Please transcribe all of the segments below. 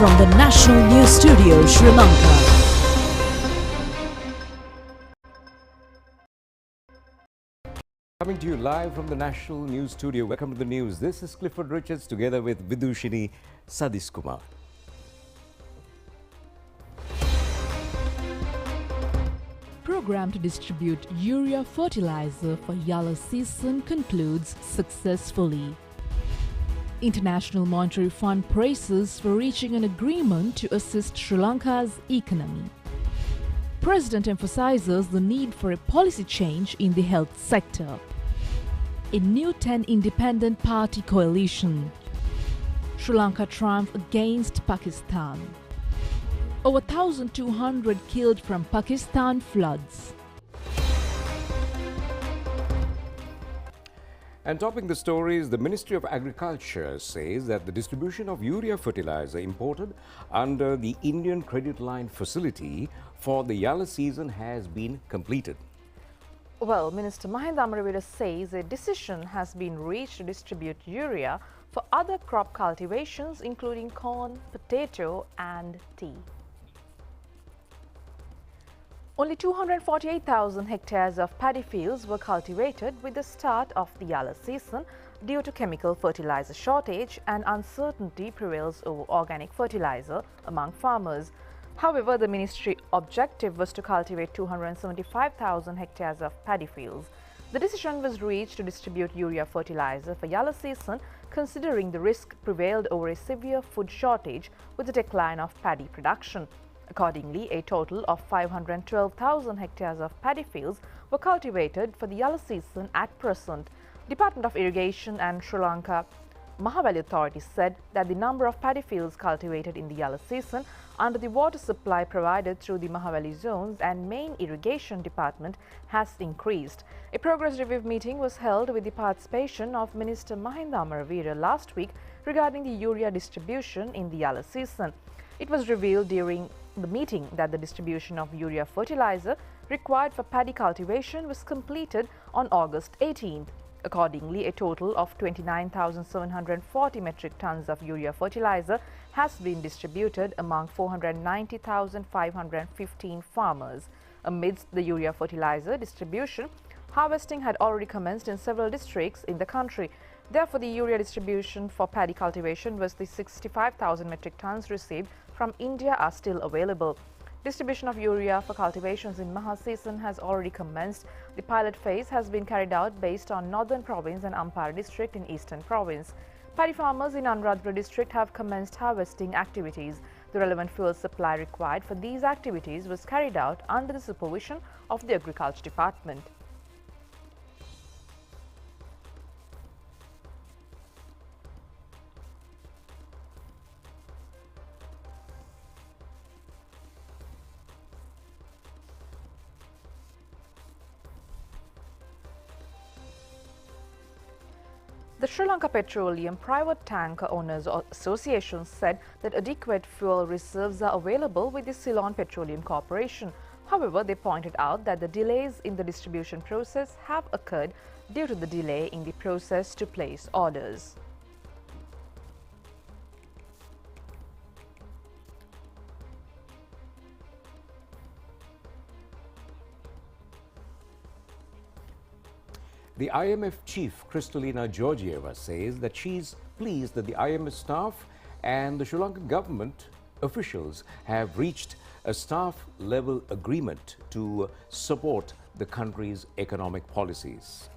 from the National News Studio, Sri Lanka. Coming to you live from the National News Studio. Welcome to the news. This is Clifford Richards together with Vidushini Sadis Kumar. Program to distribute urea fertilizer for yellow season concludes successfully. International Monetary Fund praises for reaching an agreement to assist Sri Lanka's economy. President emphasizes the need for a policy change in the health sector. A new 10 independent party coalition. Sri Lanka triumph against Pakistan. Over 1,200 killed from Pakistan floods. And topping the stories, the Ministry of Agriculture says that the distribution of urea fertilizer imported under the Indian Credit Line facility for the yellow season has been completed. Well, Minister Mahinda Amaraveera says a decision has been reached to distribute urea for other crop cultivations including corn, potato and tea. Only 248,000 hectares of paddy fields were cultivated with the start of the yellow season due to chemical fertilizer shortage, and uncertainty prevails over organic fertilizer among farmers. However, the ministry objective was to cultivate 275,000 hectares of paddy fields. The decision was reached to distribute urea fertilizer for yellow season, considering the risk prevailed over a severe food shortage with the decline of paddy production. Accordingly, a total of 512,000 hectares of paddy fields were cultivated for the yellow season at present. Department of Irrigation and Sri Lanka Mahavali Authority said that the number of paddy fields cultivated in the yellow season under the water supply provided through the Mahavali zones and main irrigation department has increased. A progress review meeting was held with the participation of Minister Mahinda Amaraveera last week regarding the urea distribution in the yellow season. It was revealed during the meeting that the distribution of urea fertilizer required for paddy cultivation was completed on August 18th. Accordingly, a total of 29,740 metric tons of urea fertilizer has been distributed among 490,515 farmers. Amidst the urea fertilizer distribution, harvesting had already commenced in several districts in the country. Therefore, the urea distribution for paddy cultivation was the 65,000 metric tons received from India are still available. Distribution of urea for cultivations in Maha season has already commenced. The pilot phase has been carried out based on Northern Province and Ampara district in Eastern Province. Paddy farmers in Anuradhapura district have commenced harvesting activities. The relevant fuel supply required for these activities was carried out under the supervision of the Agriculture Department. The Sri Lanka Petroleum Private Tanker Owners Association said that adequate fuel reserves are available with the Ceylon Petroleum Corporation. However, they pointed out that the delays in the distribution process have occurred due to the delay in the process to place orders. The IMF chief, Kristalina Georgieva, says that she's pleased that the IMF staff and the Sri Lankan government officials have reached a staff-level agreement to support the country's economic policies.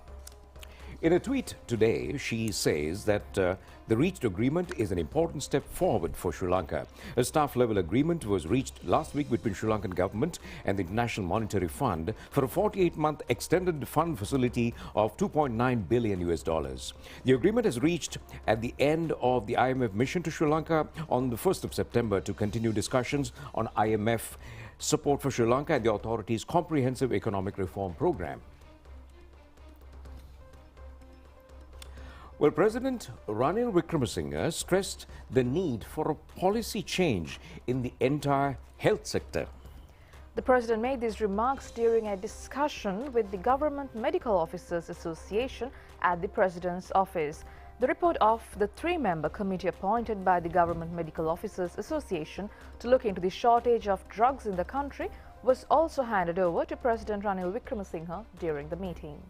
In a tweet today, she says that the reached agreement is an important step forward for Sri Lanka. A staff-level agreement was reached last week between Sri Lankan government and the International Monetary Fund for a 48-month extended fund facility of $2.9 billion. The agreement is reached at the end of the IMF mission to Sri Lanka on the 1st of September to continue discussions on IMF support for Sri Lanka and the authority's comprehensive economic reform program. Well, President Ranil Wickremesinghe stressed the need for a policy change in the entire health sector. The President made these remarks during a discussion with the Government Medical Officers Association at the President's office. The report of the three-member committee appointed by the Government Medical Officers Association to look into the shortage of drugs in the country was also handed over to President Ranil Wickremesinghe during the meeting.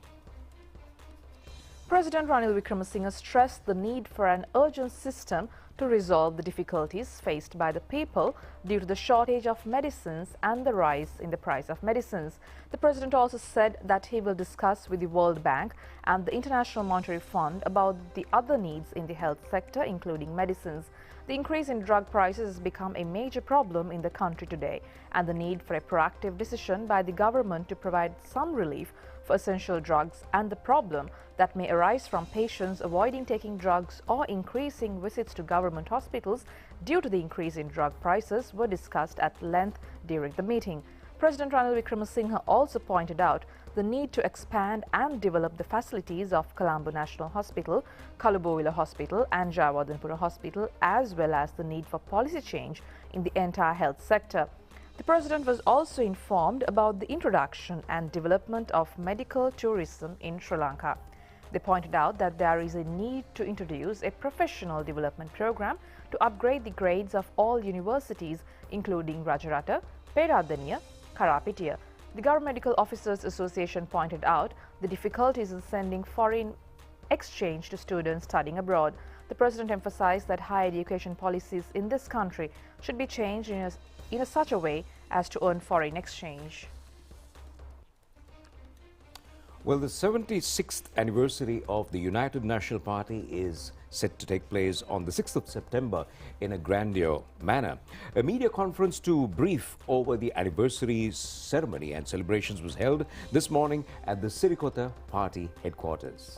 President Ranil Wickremesinghe stressed the need for an urgent system to resolve the difficulties faced by the people due to the shortage of medicines and the rise in the price of medicines. The President also said that he will discuss with the World Bank and the International Monetary Fund about the other needs in the health sector, including medicines. The increase in drug prices has become a major problem in the country today, and the need for a proactive decision by the government to provide some relief for essential drugs and the problem that may arise from patients avoiding taking drugs or increasing visits to government hospitals due to the increase in drug prices were discussed at length during the meeting. President Ranil Wickremesinghe also pointed out the need to expand and develop the facilities of Colombo National Hospital, Kalubowila Hospital and Jayawardenepura Hospital, as well as the need for policy change in the entire health sector. The President was also informed about the introduction and development of medical tourism in Sri Lanka. They pointed out that there is a need to introduce a professional development program to upgrade the grades of all universities, including Rajarata, Peradeniya, Karapitiya. The Government Medical Officers Association pointed out the difficulties in sending foreign exchange to students studying abroad. The President emphasized that higher education policies in this country should be changed in such a way as to earn foreign exchange. Well, the 76th anniversary of the United National Party is set to take place on the 6th of September in a grandeur manner. A media conference to brief over the anniversary ceremony and celebrations was held this morning at the Sirikota Party headquarters.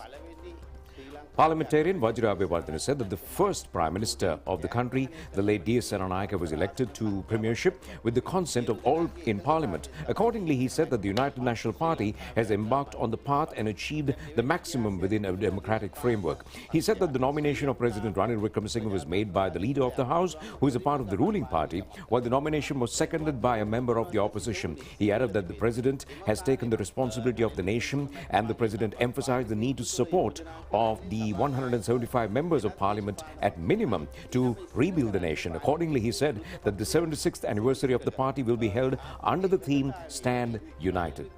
Parliamentarian Vajra Abeyewardene said that the first Prime Minister of the country, the late D.S. Senanayake, was elected to premiership with the consent of all in Parliament. Accordingly, he said that the United National Party has embarked on the path and achieved the maximum within a democratic framework. He said that the nomination of President Ranil Wickremesinghe was made by the Leader of the House, who is a part of the ruling party, while the nomination was seconded by a member of the opposition. He added that the President has taken the responsibility of the nation, and the President emphasized the need to support of the 175 members of Parliament at minimum to rebuild the nation. Accordingly, he said that the 76th anniversary of the party will be held under the theme Stand United.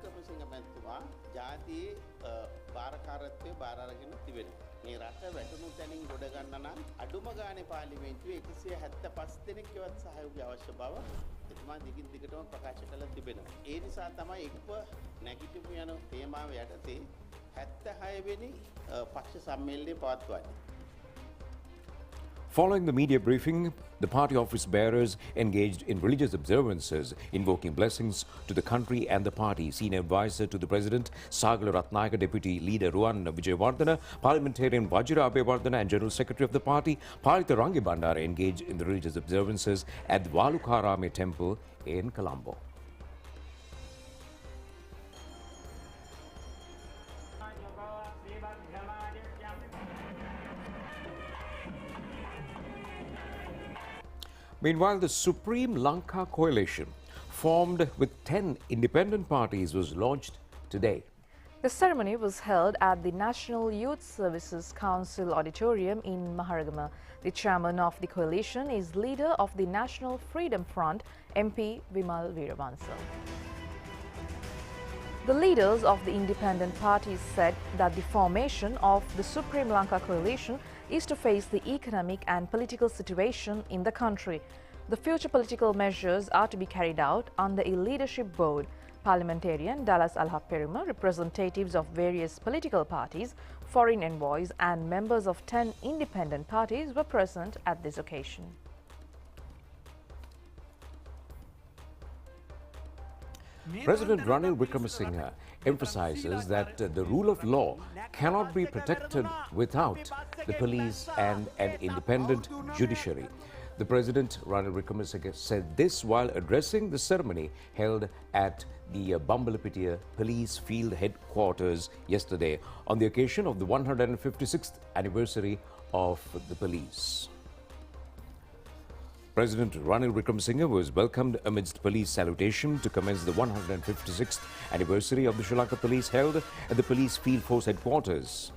Following the media briefing, the party office bearers engaged in religious observances, invoking blessings to the country and the party. Senior advisor to the President, Sagala Ratnayaka, Deputy Leader Ruwan Vijayawardena, Parliamentarian Vajra Abeyewardene and General Secretary of the party, Palitha Rangi Bandara, engaged in the religious observances at the Valukarame Temple in Colombo. Meanwhile, the Supreme Lanka Coalition, formed with 10 independent parties, was launched today. The ceremony was held at the National Youth Services Council Auditorium in Maharagama. The chairman of the coalition is leader of the National Freedom Front, MP Vimal Veeravansa. The leaders of the independent parties said that the formation of the Supreme Lanka Coalition is to face the economic and political situation in the country. The future political measures are to be carried out under a leadership board. Parliamentarian Dallas Alhapperima, representatives of various political parties, foreign envoys and members of 10 independent parties were present at this occasion. President Ranil Wickremesinghe emphasizes that the rule of law cannot be protected without the police and an independent judiciary. The President, Ranil Wickremesinghe, said this while addressing the ceremony held at the Bambalapitiya Police Field Headquarters yesterday on the occasion of the 156th anniversary of the police. President Ranil Wickremesinghe was welcomed amidst police salutation to commence the 156th anniversary of the Sri Lanka Police held at the Police Field Force Headquarters.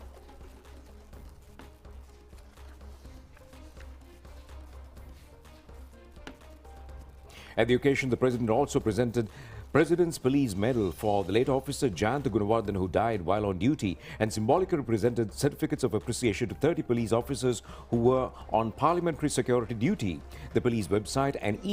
At the occasion, the President also presented President's Police Medal for the late officer Jayant Gunawardhan, who died while on duty, and symbolically presented certificates of appreciation to 30 police officers who were on parliamentary security duty. The police website and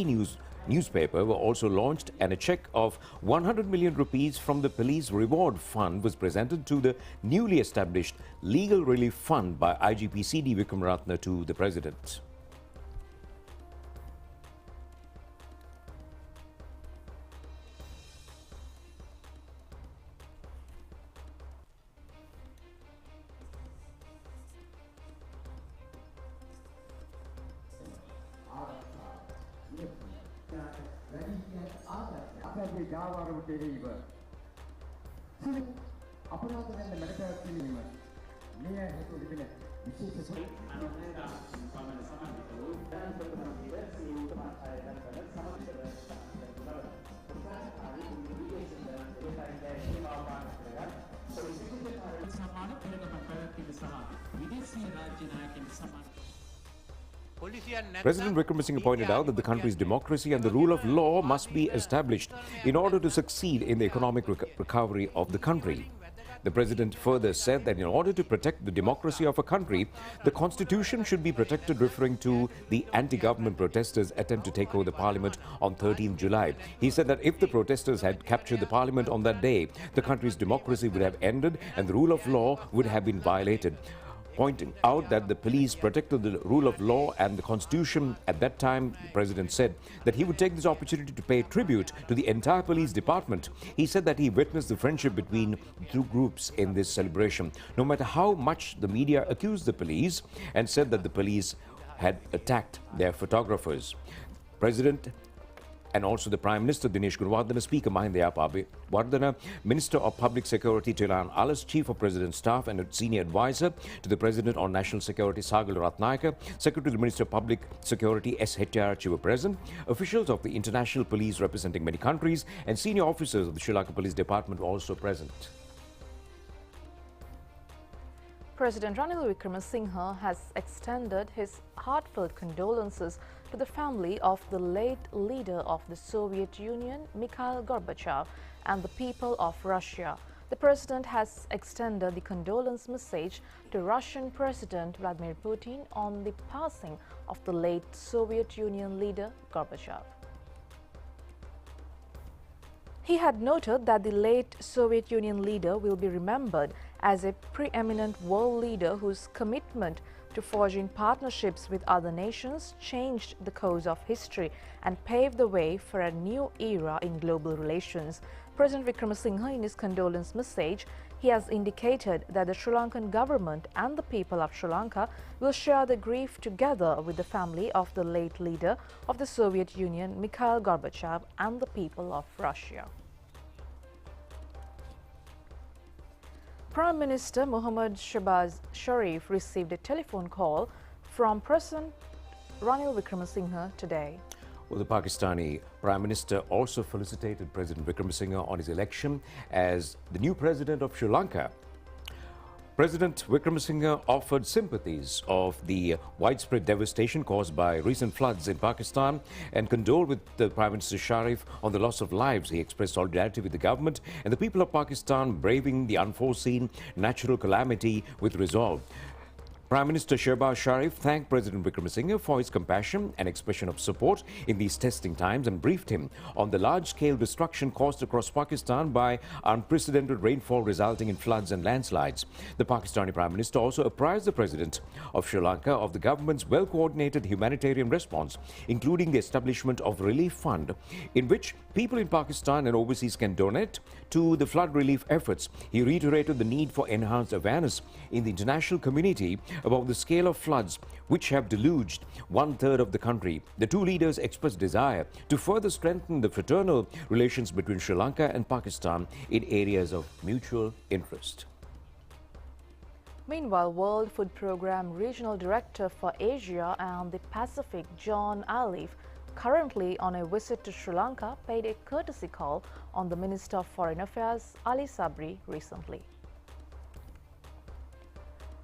newspaper were also launched, and a cheque of 100 million rupees from the Police Reward Fund was presented to the newly established Legal Relief Fund by IGP C.D. Vikramaratne to the President. President Wickremesinghe pointed out that the country's democracy and the rule of law must be established in order to succeed in the economic recovery of the country. The President further said that in order to protect the democracy of a country, the Constitution should be protected, referring to the anti-government protesters' attempt to take over the Parliament on 13th July. He said that if the protesters had captured the Parliament on that day, the country's democracy would have ended and the rule of law would have been violated, pointing out that the police protected the rule of law and the Constitution. At that time, the President said that he would take this opportunity to pay tribute to the entire police department. He said that he witnessed the friendship between the two groups in this celebration, no matter how much the media accused the police and said that the police had attacked their photographers. President and also the Prime Minister Dinesh Gunawardena, Speaker Mahinda Yapavardhana, Minister of Public Security Tilan Alas, Chief of President's Staff and a Senior Advisor to the President on National Security Sagal Ratnayaka, Secretary to the Minister of Public Security S. Hettiarachchi were present. Officials of the international police representing many countries and senior officers of the Sri Lanka Police Department were also present. President Ranil Wickremesinghe has extended his heartfelt condolences to the family of the late leader of the Soviet Union, Mikhail Gorbachev, and the people of Russia. The President has extended the condolence message to Russian President Vladimir Putin on the passing of the late Soviet Union leader Gorbachev. He had noted that the late Soviet Union leader will be remembered as a preeminent world leader whose commitment to forging partnerships with other nations changed the course of history and paved the way for a new era in global relations. President Wickremesinghe, in his condolence message, he has indicated that the Sri Lankan government and the people of Sri Lanka will share the grief together with the family of the late leader of the Soviet Union, Mikhail Gorbachev, and the people of Russia. Prime Minister Mohammad Shehbaz Sharif received a telephone call from President Ranil Wickremesinghe today. Well, the Pakistani Prime Minister also felicitated President Wickremesinghe on his election as the new President of Sri Lanka. President Wickremesinghe offered sympathies of the widespread devastation caused by recent floods in Pakistan and condoled with the Prime Minister Sharif on the loss of lives. He expressed solidarity with the government and the people of Pakistan braving the unforeseen natural calamity with resolve. Prime Minister Shehbaz Sharif thanked President Wickremesinghe for his compassion and expression of support in these testing times and briefed him on the large-scale destruction caused across Pakistan by unprecedented rainfall resulting in floods and landslides. The Pakistani Prime Minister also apprised the President of Sri Lanka of the government's well-coordinated humanitarian response, including the establishment of a relief fund in which people in Pakistan and overseas can donate to the flood relief efforts. He reiterated the need for enhanced awareness in the international community about the scale of floods which have deluged one-third of the country. The two leaders expressed desire to further strengthen the fraternal relations between Sri Lanka and Pakistan in areas of mutual interest. Meanwhile, World Food Programme Regional Director for Asia and the Pacific, John Aliff, currently on a visit to Sri Lanka, paid a courtesy call on the Minister of Foreign Affairs, Ali Sabri, recently.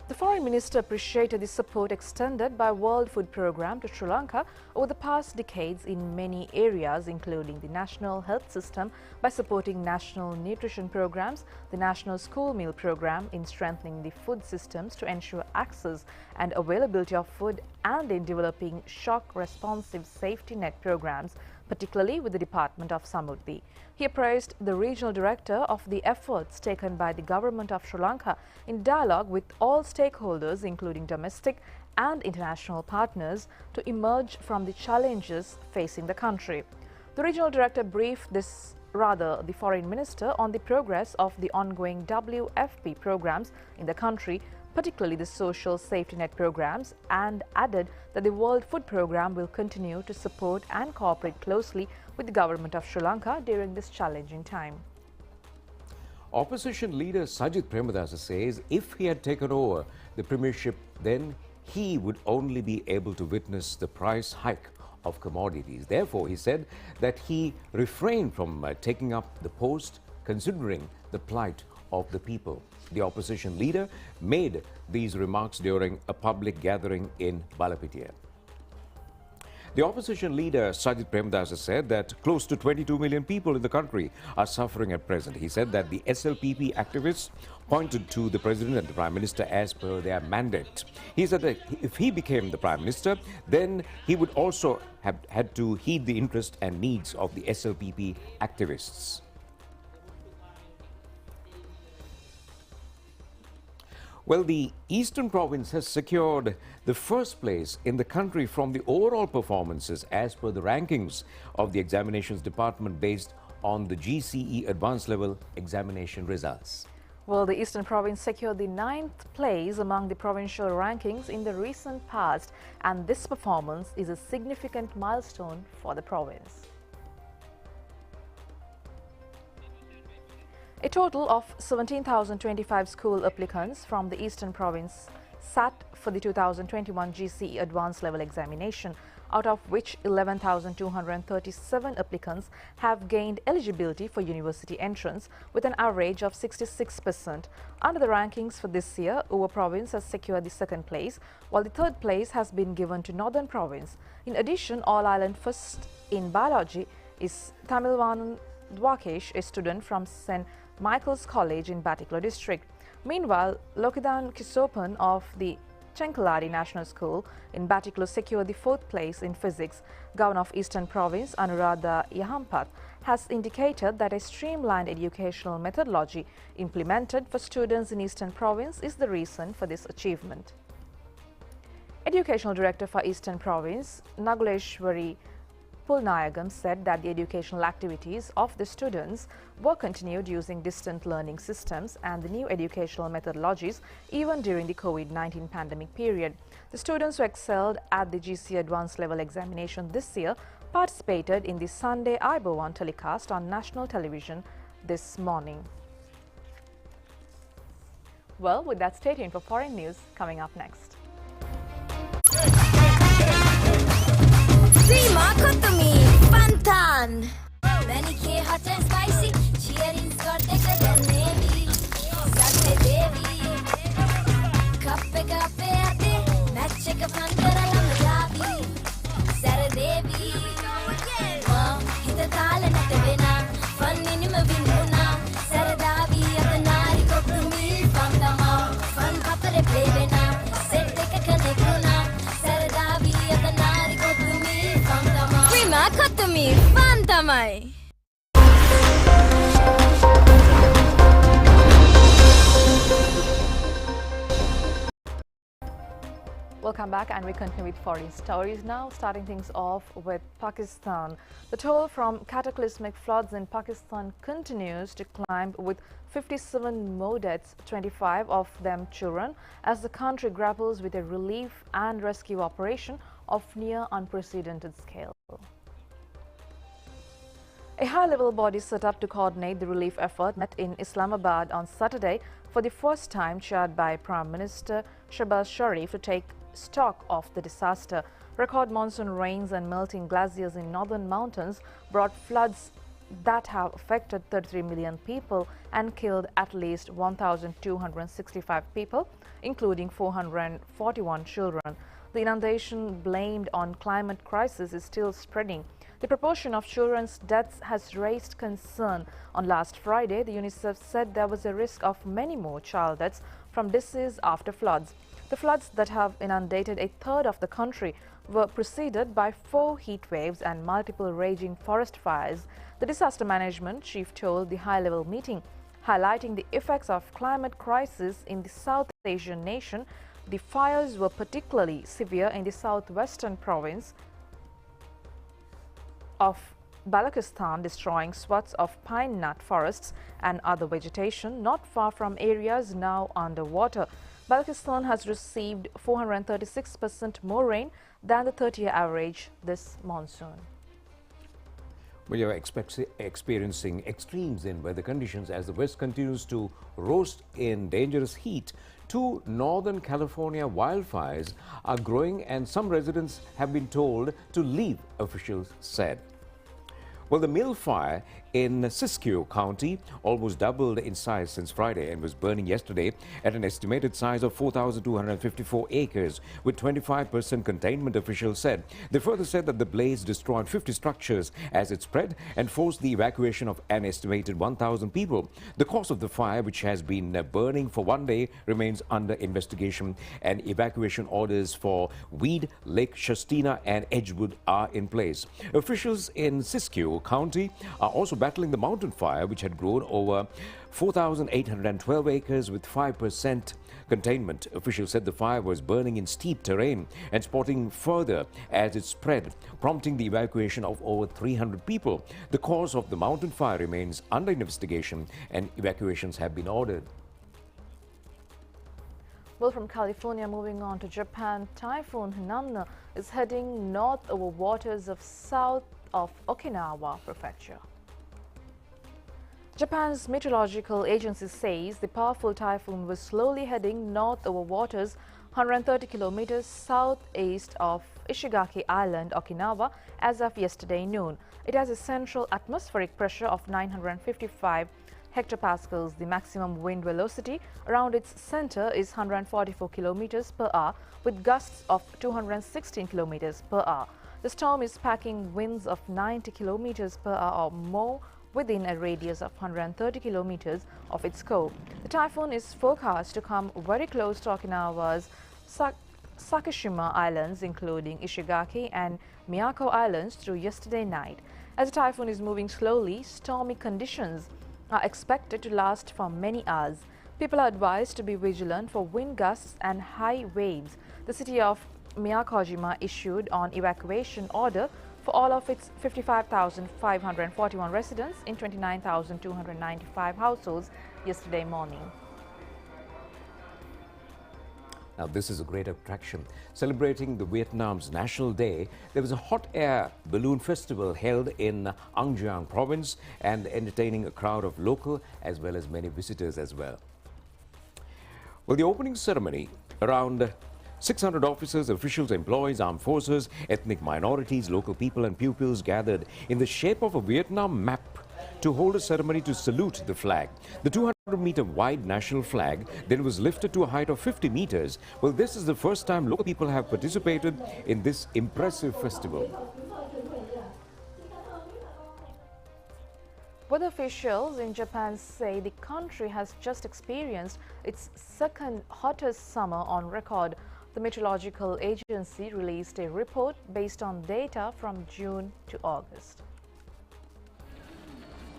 The Foreign Minister appreciated the support extended by World Food Programme to Sri Lanka over the past decades in many areas, including the national health system by supporting national nutrition programs, the national school meal program in strengthening the food systems to ensure access and availability of food, and in developing shock-responsive safety net programs, particularly with the Department of Samruddhi. He praised the regional director of the efforts taken by the government of Sri Lanka in dialogue with all stakeholders, including domestic and international partners, to emerge from the challenges facing the country. The regional director briefed the foreign minister on the progress of the ongoing WFP programs in the country, particularly the social safety net programs, and added that the World Food Programme will continue to support and cooperate closely with the government of Sri Lanka during this challenging time. Opposition leader Sajith Premadasa says if he had taken over the premiership, then he would only be able to witness the price hike of commodities. Therefore, he said that he refrained from taking up the post, considering the plight of the people. The opposition leader made these remarks during a public gathering in Balapitiya. The opposition leader Sajith Premadasa said that close to 22 million people in the country are suffering at present. He said that the SLPP activists pointed to the President and the Prime Minister as per their mandate. He said that if he became the Prime Minister, then he would also have had to heed the interest and needs of the SLPP activists. Well, the Eastern Province has secured the first place in the country from the overall performances as per the rankings of the Examinations Department based on the GCE Advanced Level examination results. Well, the Eastern Province secured the 9th place among the provincial rankings in the recent past, and this performance is a significant milestone for the province. A total of 17,025 school applicants from the Eastern Province sat for the 2021 GCE Advanced Level examination, out of which 11,237 applicants have gained eligibility for university entrance with an average of 66%. Under the rankings for this year, Uva Province has secured the 2nd place, while the 3rd place has been given to Northern Province. In addition, all-island first in biology is Tamilvanan Dwakesh, a student from St. Michael's College in Batticaloa district. Meanwhile, Lokidan Kisopan of the Chenkaladi National School in Batticaloa secured the 4th place in physics. Governor of Eastern Province Anuradha Yahampath has indicated that a streamlined educational methodology implemented for students in Eastern Province is the reason for this achievement. Educational Director for Eastern Province Naguleshwari Pulnayagam said that the educational activities of the students were continued using distant learning systems and the new educational methodologies even during the COVID-19 pandemic period. The students who excelled at the GCE Advanced Level examination this year participated in the Sunday I-Bowan telecast on national television this morning. Well, with that, stay tuned for foreign news coming up next. Prima Kotomi, Pantan. Manike hot and spicy, cheering got the navy. Satte Devi. Kappe ate, match a pantera lamajabi. Sarah Devi. Hit a talent at the vena, fun minima vinuna. Sarah Davi at the Nari Kotomi, Pantama, fun papa plevena. Set take a canecuna, Sarah Davi at the Nari Kotomi. Prima Kotomi, Pantamai. Welcome back, and we continue with foreign stories now, starting things off with Pakistan. The toll from cataclysmic floods in Pakistan continues to climb, with 57 more deaths, 25 of them children, as the country grapples with a relief and rescue operation of near unprecedented scale. A high-level body set up to coordinate the relief effort met in Islamabad on Saturday for the first time, chaired by Prime Minister Shehbaz Sharif, to take stock of the disaster. Record monsoon rains and melting glaciers in northern mountains brought floods that have affected 33 million people and killed at least 1,265 people, including 441 children. The inundation blamed on climate crisis is still spreading. The proportion of children's deaths has raised concern. On last Friday, the UNICEF said there was a risk of many more child deaths from disease after floods. The floods that have inundated a third of the country were preceded by 4 heat waves and multiple raging forest fires. The disaster management chief told the high-level meeting, highlighting the effects of climate crisis in the South Asian nation. The fires were particularly severe in the southwestern province of Balochistan, destroying swaths of pine nut forests and other vegetation not far from areas now underwater. Balochistan has received 436% more rain than the 30-year average this monsoon. We are experiencing extremes in weather conditions as the West continues to roast in dangerous heat. 2 Northern California wildfires are growing and some residents have been told to leave, officials said. Well, the Mill Fire in Siskiyou County almost doubled in size since Friday and was burning yesterday at an estimated size of 4,254 acres with 25% containment, officials said. They further said that the blaze destroyed 50 structures as it spread and forced the evacuation of an estimated 1,000 people. The cause of the fire, which has been burning for 1 day, remains under investigation, and evacuation orders for Weed, Lake Shastina and Edgewood are in place. Officials in Siskiyou County are also battling the mountain fire, which had grown over 4,812 acres with 5% containment. Officials said the fire was burning in steep terrain and spreading further as it spread, prompting the evacuation of over 300 people. The cause of the mountain fire remains under investigation and evacuations have been ordered. Well, from California, moving on to Japan, Typhoon Hanamna is heading north over waters of south of Okinawa Prefecture. Japan's meteorological agency says the powerful typhoon was slowly heading north over waters 130 kilometers southeast of Ishigaki Island, Okinawa, as of yesterday noon. It has a central atmospheric pressure of 955 hectopascals. The maximum wind velocity around its center is 144 kilometers per hour, with gusts of 216 kilometers per hour. The storm is packing winds of 90 kilometers per hour or more within a radius of 130 kilometers of its core. The typhoon is forecast to come very close to Okinawa's Sakishima Islands, including Ishigaki and Miyako Islands, through yesterday night. As the typhoon is moving slowly, stormy conditions are expected to last for many hours. People are advised to be vigilant for wind gusts and high waves. The city of Miyakojima issued an evacuation order for all of its 55,541 residents in 29,295 households yesterday morning. Now, this is a great attraction. Celebrating the Vietnam's National Day, there was a hot air balloon festival held in An Giang province and entertaining a crowd of local as well as many visitors as well. Well, the opening ceremony, around 600 officers, officials, employees, armed forces, ethnic minorities, local people and pupils gathered in the shape of a Vietnam map to hold a ceremony to salute the flag. The 200-meter wide national flag then was lifted to a height of 50 meters. Well, this is the first time local people have participated in this impressive festival. Weather officials in Japan say the country has just experienced its second hottest summer on record. The meteorological agency released a report based on data from June to August.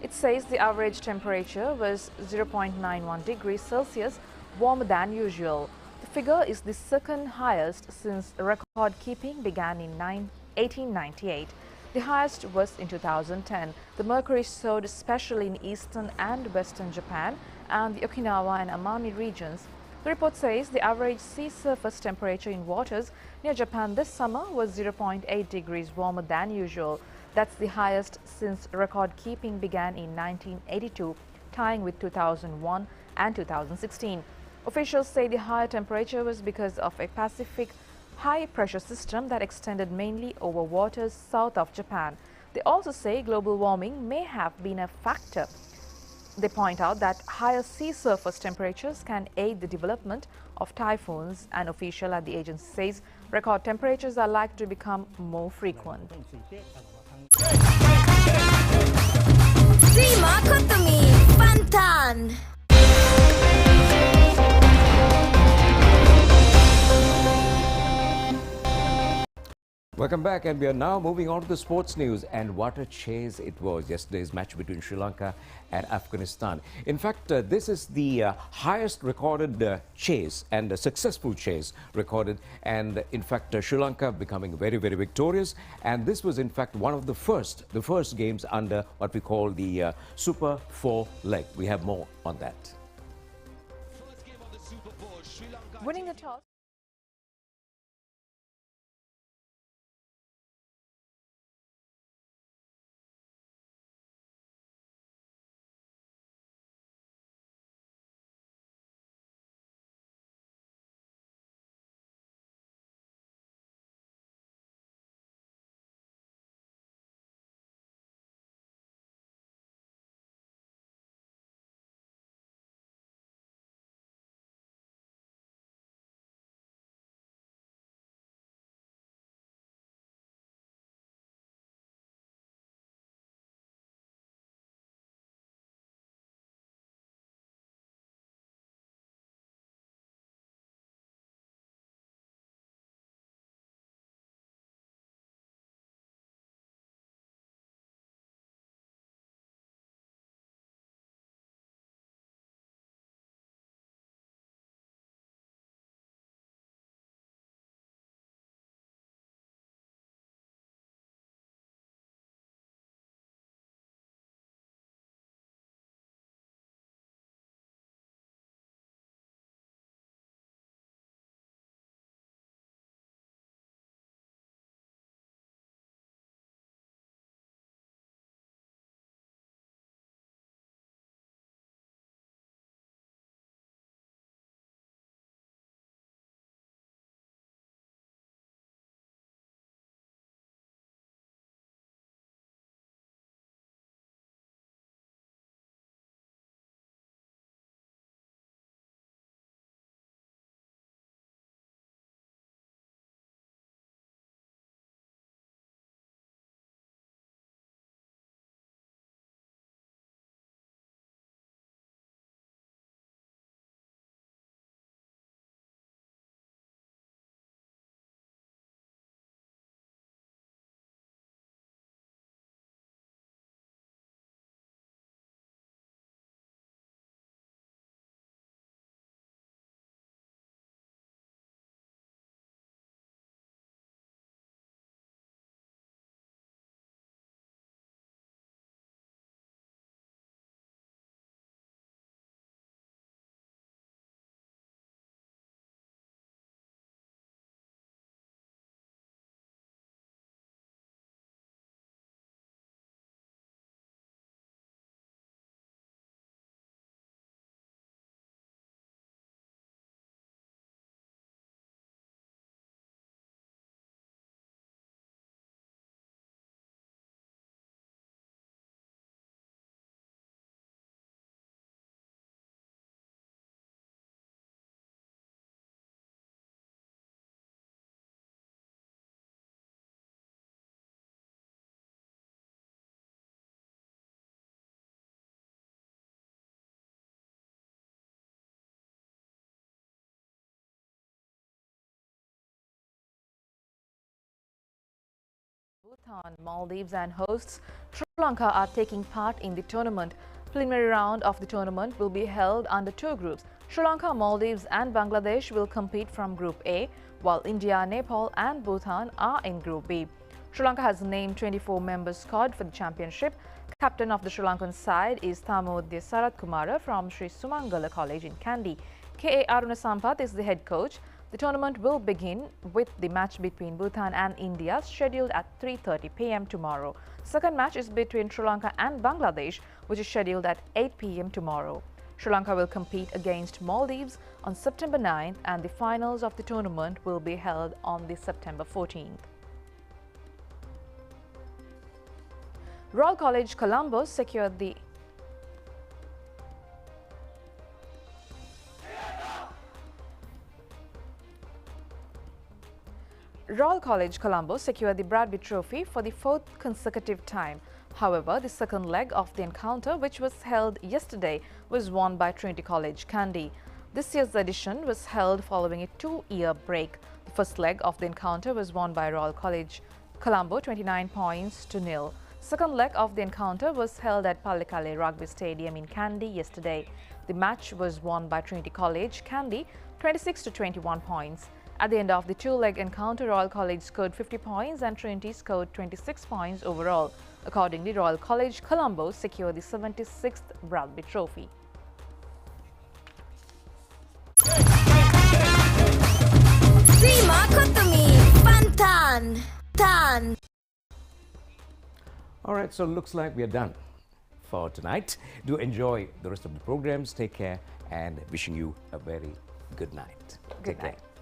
It says the average temperature was 0.91 degrees Celsius warmer than usual. The figure is the second highest since record keeping began in 1898. The highest was in 2010. The mercury soared especially in eastern and western Japan and the Okinawa and Amami regions. The report says the average sea surface temperature in waters near Japan this summer was 0.8 degrees warmer than usual. That's the highest since record keeping began in 1982, tying with 2001 and 2016. Officials say the higher temperature was because of a Pacific high-pressure system that extended mainly over waters south of Japan. They also say global warming may have been a factor. They point out that higher sea surface temperatures can aid the development of typhoons. An official at the agency says record temperatures are likely to become more frequent. Prima Kotomi Pantan. Welcome back, and we are now moving on to the sports news. And what a chase it was, yesterday's match between Sri Lanka and Afghanistan. In fact, this is the highest recorded chase and a successful chase recorded. And in fact, Sri Lanka becoming very, very victorious. And this was in fact one of the first games under what we call the Super 4 leg. We have more on that. Winning the toss. Bhutan, Maldives and hosts Sri Lanka are taking part in the tournament. Preliminary round of the tournament will be held under two groups. Sri Lanka, Maldives and Bangladesh will compete from Group A, while India, Nepal and Bhutan are in Group B. Sri Lanka has named 24-member squad for the championship. Captain of the Sri Lankan side is Thamodya Saratkumara from Sri Sumangala College in Kandy. K.A. Arunasampath is the head coach. The tournament will begin with the match between Bhutan and India scheduled at 3:30 p.m. tomorrow. Second match is between Sri Lanka and Bangladesh, which is scheduled at 8 p.m. tomorrow. Sri Lanka will compete against Maldives on September 9th and the finals of the tournament will be held on the September 14th. Royal College Colombo secured the Bradby Trophy for the fourth consecutive time. However, the second leg of the encounter, which was held yesterday, was won by Trinity College, Kandy. This year's edition was held following a 2-year break. The first leg of the encounter was won by Royal College Colombo 29 points to nil. Second leg of the encounter was held at Pallikale Rugby Stadium in Kandy yesterday. The match was won by Trinity College, Kandy 26 to 21 points. At the end of the 2-leg encounter, Royal College scored 50 points and Trinity scored 26 points overall. Accordingly, Royal College Colombo secured the 76th Bradby Trophy. All right, so looks like we are done for tonight. Do enjoy the rest of the programs. Take care and wishing you a very good night. Good Take night. care.